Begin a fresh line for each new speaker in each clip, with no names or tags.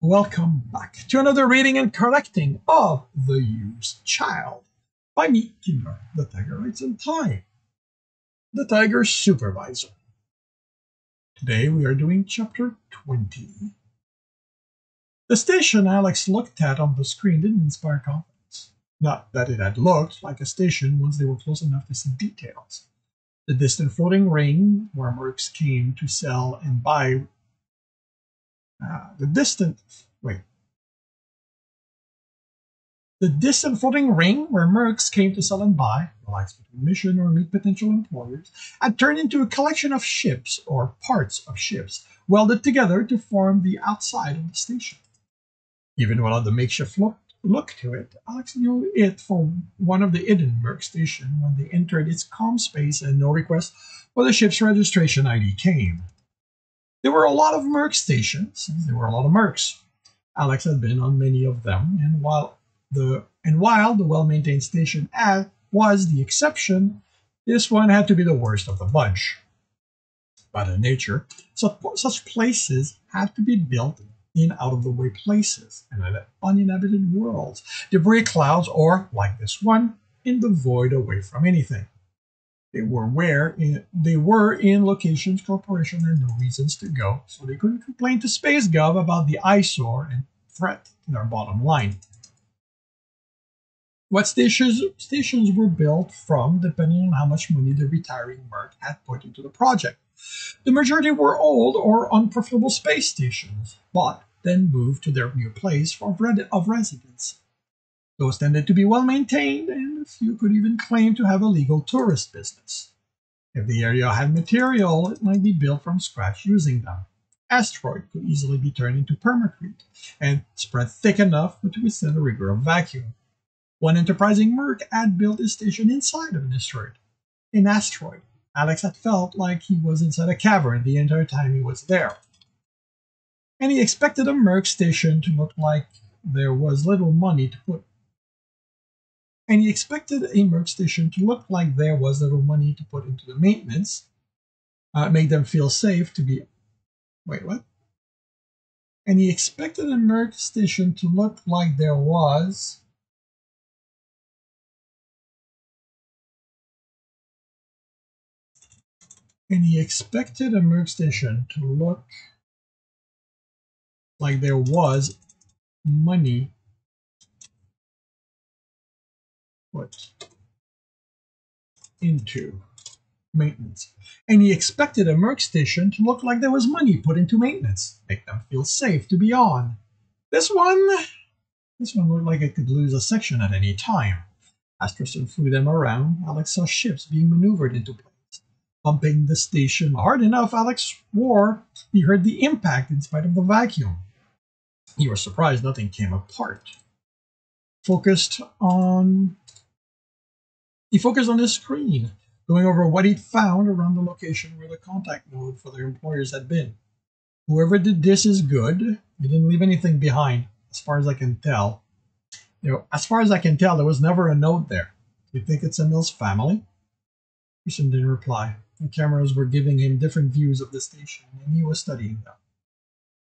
Welcome back to another reading and correcting of The Used Child by me, Kidnap, the Tiger Rights in Time, the Tiger Supervisor. Today we are doing Chapter 20. The station Alex looked at on the screen didn't inspire confidence. Not that it had looked like a station once they were close enough to see details. The distant floating ring where mercs came to sell and buy the distant floating ring where mercs came to sell and buy, relax between mission or meet potential employers, had turned into a collection of ships or parts of ships welded together to form the outside of the station. Even without the makeshift look to it, Alex knew it for one of the hidden merc station when they entered its comm space and no request for the ship's registration ID came. There were a lot of merc stations, since there were a lot of mercs. Alex had been on many of them, and while the well-maintained station was the exception, this one had to be the worst of the bunch. By their nature, such places had to be built in out-of-the-way places and uninhabited worlds, debris clouds, or, like this one, in the void away from anything. They were in locations corporation had no reasons to go, so they couldn't complain to Space Gov about the eyesore and threat to their bottom line. What stations were built from depending on how much money the retiring merc had put into the project. The majority were old or unprofitable space stations, but then moved to their new place of residence. Those tended to be well maintained, and a few could even claim to have a legal tourist business. If the area had material, it might be built from scratch using them. Asteroid could easily be turned into permacrete and spread thick enough to withstand the rigor of vacuum. One enterprising merc had built his station inside of an asteroid. Alex had felt like he was inside a cavern the entire time he was there. And he expected a merc station to look like there was little money to put into the maintenance, make them feel safe to be. Wait, what? And he expected a merc station to look like there was. And he expected a merc station to look like there was money put into maintenance. And he expected a merc station to look like there was money put into maintenance, make them feel safe to be on. This one looked like it could lose a section at any time. As Tristan flew them around, Alex saw ships being maneuvered into place. Pumping the station hard enough, Alex swore he heard the impact in spite of the vacuum. He was surprised nothing came apart. He focused on his screen, going over what he'd found around the location where the contact node for their employers had been. Whoever did this is good. They didn't leave anything behind, as far as I can tell. There was never a node there. Do you think it's Emil's family? Tristan didn't reply. The cameras were giving him different views of the station, and he was studying them.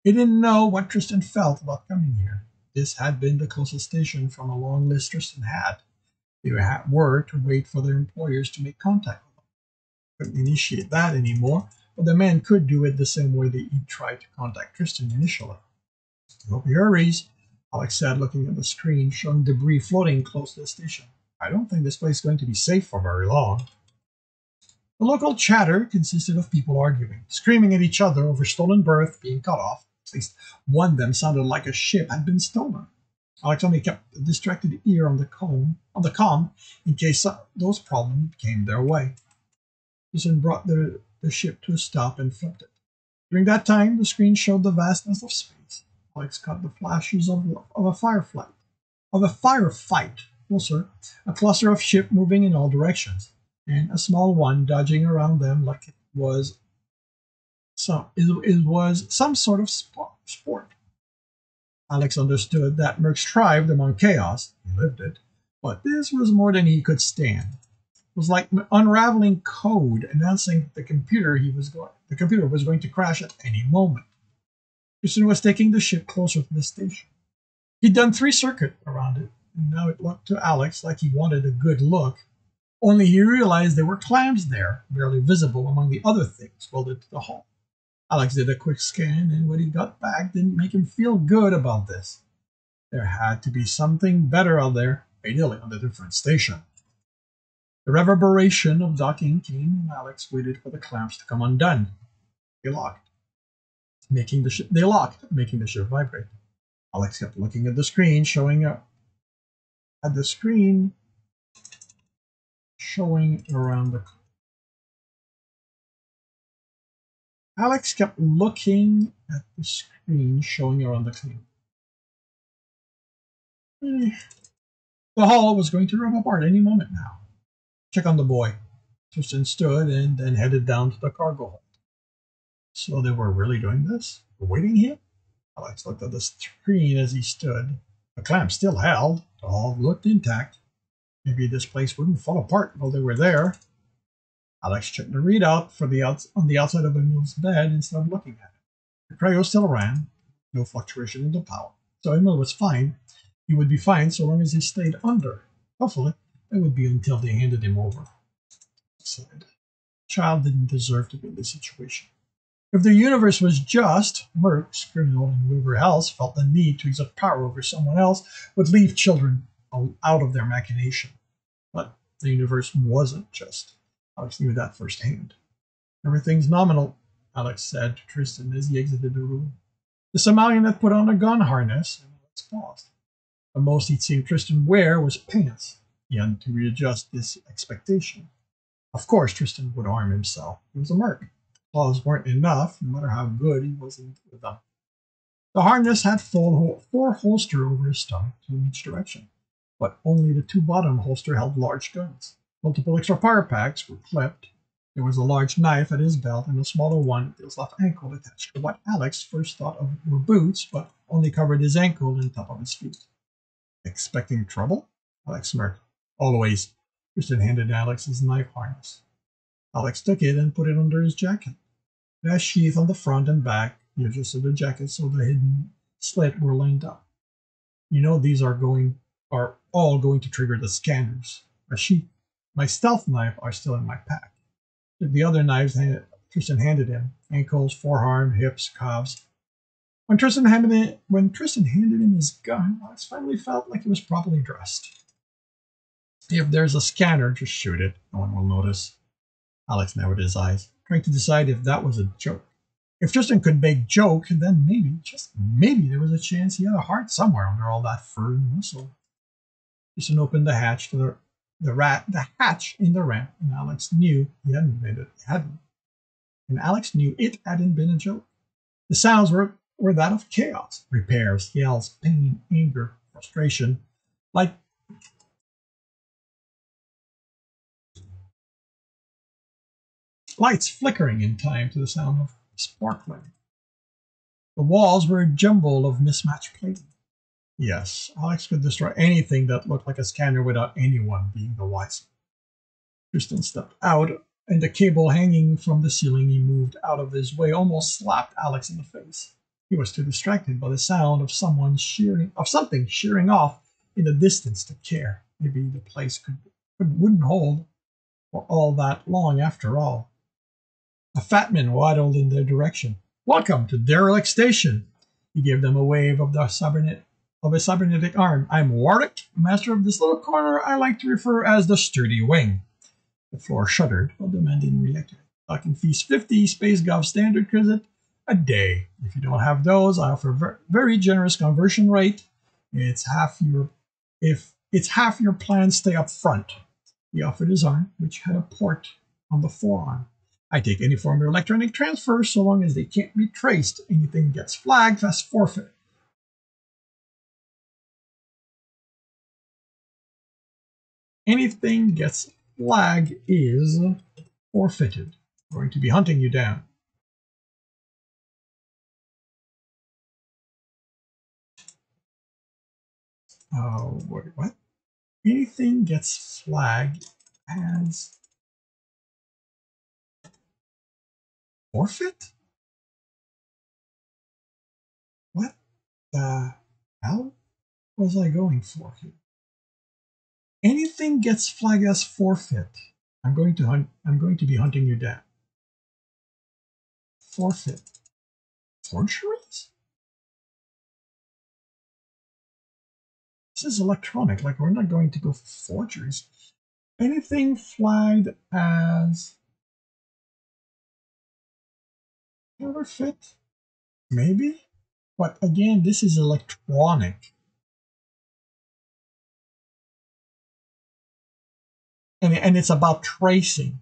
He didn't know what Tristan felt about coming here. This had been the closest station from a long list Tristan had. They were to wait for their employers to make contact with them. Couldn't initiate that anymore, but the man could do it the same way that he tried to contact Tristan initially. I hope he hurries, Alex said, looking at the screen showing debris floating close to the station. I don't think this place is going to be safe for very long. The local chatter consisted of people arguing, screaming at each other over stolen berth being cut off. At least one of them sounded like a ship had been stolen. Alex only kept a distracted ear on the comm in case those problems came their way. Tristan brought the ship to a stop and flipped it. During that time, the screen showed the vastness of space. Alex caught the flashes of a firefight. Closer, a cluster of ships moving in all directions, and a small one dodging around them like it was some sort of sport. Alex understood that mercs thrived among chaos. He lived it. But this was more than he could stand. It was like unraveling code announcing that the computer was going to crash at any moment. Tristan was taking the ship closer to the station. He'd done 3 circuits around it, and now it looked to Alex like he wanted a good look. Only he realized there were clams there, barely visible among the other things welded to the hull. Alex did a quick scan, and what he got back didn't make him feel good about this. There had to be something better out there, ideally on a different station. The reverberation of docking came, and Alex waited for the clamps to come undone. They locked, making the ship vibrate. Alex kept looking at the screen, showing around the. Alex kept looking at the screen showing around the clean. The hull was going to rip apart any moment now. Check on the boy. Tristan stood and then headed down to the cargo hold. So they were really doing this? Awaiting him? Alex looked at the screen as he stood. The clamp still held. The hull looked intact. Maybe this place wouldn't fall apart while they were there. Alex checked the readout on the outside of Emil's bed and started looking at it. The cryo still ran. No fluctuation in the power. So Emil was fine. He would be fine so long as he stayed under. Hopefully, it would be until they handed him over. Said. Child didn't deserve to be in this situation. If the universe was just, Mercs, criminal, and whoever else felt the need to exert power over someone else would leave children out of their machination. But the universe wasn't just. Alex knew that firsthand. Everything's nominal, Alex said to Tristan as he exited the room. The Somalian had put on a gun harness, and Alex paused. The most he'd seen Tristan wear was pants. He had to readjust this expectation. Of course, Tristan would arm himself. He was a merc. Claws weren't enough, no matter how good he wasn't with them. The harness had 4 holsters over his stomach in each direction, but only the 2 bottom holsters held large guns. Multiple extra power packs were clipped. There was a large knife at his belt and a smaller one at his left ankle attached to what Alex first thought of were boots, but only covered his ankle and top of his feet. Expecting trouble? Alex smirked. Always. Tristan handed Alex his knife harness. Alex took it and put it under his jacket. It had sheath on the front and back. He adjusted the jacket so the hidden slit were lined up. You know these are all going to trigger the scanners. My stealth knife are still in my pack. The other knives Tristan handed him. Ankles, forearm, hips, calves. When Tristan handed him his gun, Alex finally felt like he was properly dressed. If there's a scanner, just shoot it. No one will notice. Alex narrowed his eyes, trying to decide if that was a joke. If Tristan could make joke, then maybe, just maybe, there was a chance he had a heart somewhere under all that fur and muscle. Tristan opened the hatch to the hatch in the ramp, and Alex knew he hadn't made it. And Alex knew it hadn't been a joke. The sounds were that of chaos, repairs, yells, pain, anger, frustration, like lights flickering in time to the sound of sparkling. The walls were a jumble of mismatched plating. Yes, Alex could destroy anything that looked like a scanner without anyone being the wiser. Tristan stepped out, and the cable hanging from the ceiling he moved out of his way almost slapped Alex in the face. He was too distracted by the sound of something shearing off in the distance to care. Maybe the place wouldn't hold for all that long after all. A fat man waddled in their direction. Welcome to Derelict Station. He gave them a wave of a cybernetic arm. I'm Warwick, master of this little corner I like to refer as the sturdy wing. The floor shuddered, but the man didn't react to it. Docking fees 50 Space Gov standard credit a day. If you don't have those, I offer very generous conversion rate. If it's half your plan, stay up front. He offered his arm, which had a port on the forearm. I take any form of electronic transfer so long as they can't be traced. Anything gets flagged, that's forfeit. Anything gets flagged is forfeited. We're going to be hunting you down. Oh, what? Anything gets flagged as forfeit? What the hell was I going for here? Anything gets flagged as forfeit. I'm going to be hunting you down. Forfeit. Forgeries? This is electronic. Like, we're not going to go for forgeries. Anything flagged as counterfeit? Maybe? But again, this is electronic. And it's about tracing.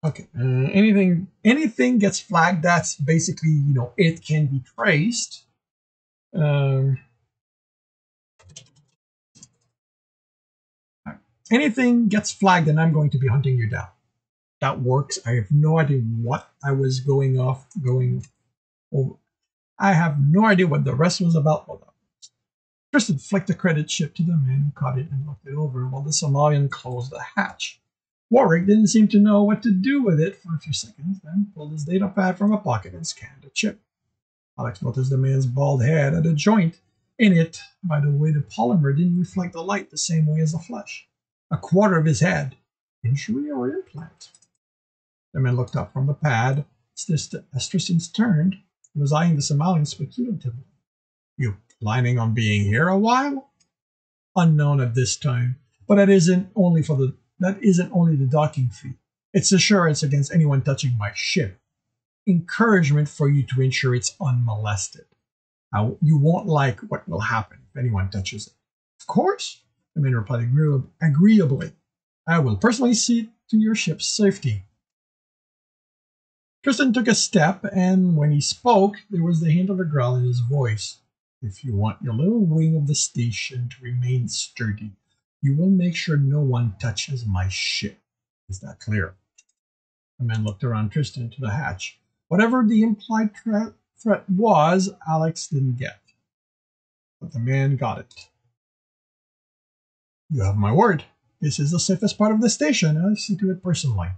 Okay, anything gets flagged that's basically, you know, it can be traced. Anything gets flagged and I'm going to be hunting you down. That works. I have no idea what I was going over. I have no idea what the rest was about. Tristan flicked the credit chip to the man who caught it and looked it over while the Somalian closed the hatch. Warwick didn't seem to know what to do with it for a few seconds, then pulled his data pad from a pocket and scanned the chip. Alex noticed the man's bald head had a joint in it. By the way, the polymer didn't reflect the light the same way as the flesh. A quarter of his head. Injury or implant? The man looked up from the pad. As Tristan turned, he was eyeing the Somalian speculatively. You planning on being here a while? Unknown at this time, but that isn't only the docking fee. It's assurance against anyone touching my ship. Encouragement for you to ensure it's unmolested. You won't like what will happen if anyone touches it. Of course, the man replied agreeably. I will personally see to your ship's safety. Tristan took a step, and when he spoke, there was the hint of a growl in his voice. If you want your little wing of the station to remain sturdy, you will make sure no one touches my ship. Is that clear? The man looked around Tristan to the hatch. Whatever the implied threat was, Alex didn't get. But the man got it. You have my word. This is the safest part of the station, and I see to it personally.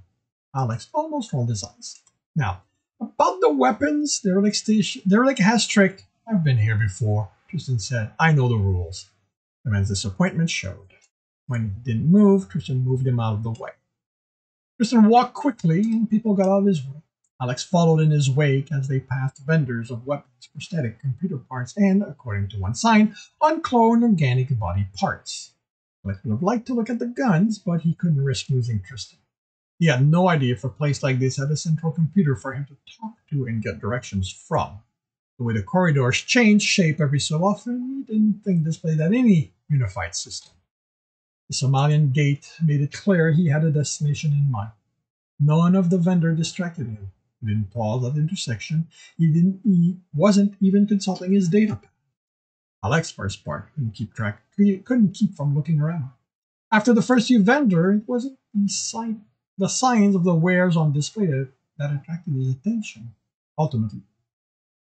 Alex almost rolled his eyes. Now, about the weapons, Derelict has tricked. I've been here before, Tristan said. I know the rules. The man's disappointment showed. When he didn't move, Tristan moved him out of the way. Tristan walked quickly, and people got out of his way. Alex followed in his wake as they passed vendors of weapons, prosthetic computer parts, and, according to one sign, uncloned organic body parts. Alex would have liked to look at the guns, but he couldn't risk losing Tristan. He had no idea if a place like this had a central computer for him to talk to and get directions from. The way the corridors changed shape every so often, he didn't think this place had any unified system. The Somalian gate made it clear he had a destination in mind. None of the vendor distracted him. He didn't pause at the intersection. He wasn't even consulting his data pad. Alex, for his part, couldn't keep from looking around. After the first few vendors, it wasn't the signs of the wares on display that attracted his attention.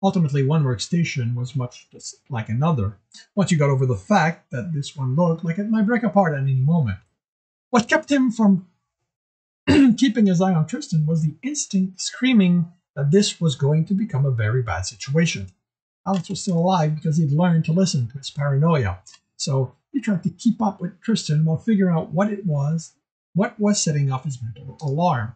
Ultimately, one workstation was much just like another, once you got over the fact that this one looked like it might break apart at any moment. What kept him from keeping his eye on Tristan was the instinct screaming that this was going to become a very bad situation. Alex was still alive because he'd learned to listen to his paranoia, so he tried to keep up with Tristan while figuring out what was setting off his mental alarm.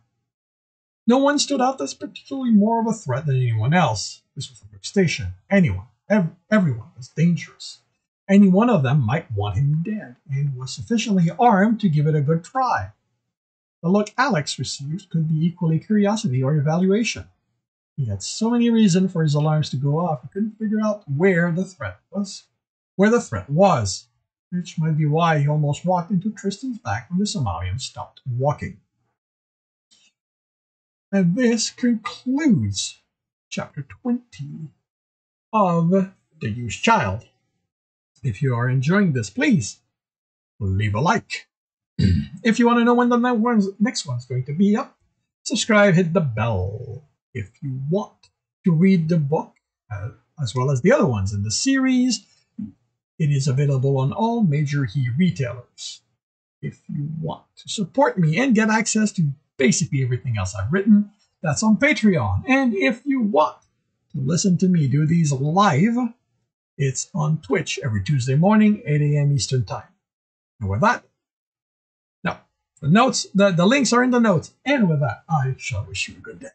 No one stood out as particularly more of a threat than anyone else. This was a workstation. Everyone was dangerous. Any one of them might want him dead, and was sufficiently armed to give it a good try. The look Alex received could be equally curiosity or evaluation. He had so many reasons for his alarms to go off, he couldn't figure out where the threat was, which might be why he almost walked into Tristan's back when the Somalian stopped walking. And this concludes chapter 20 of The Used Child. If you are enjoying this, please leave a like. If you want to know when the next one's going to be up, subscribe, hit the bell. If you want to read the book, as well as the other ones in the series, it is available on all major retailers. If you want to support me and get access to basically everything else I've written, That's on Patreon. And if you want to listen to me do these live, it's on Twitch every Tuesday morning, 8 a.m. Eastern Time. And with that, now, the links are in the notes. And with that, I shall wish you a good day.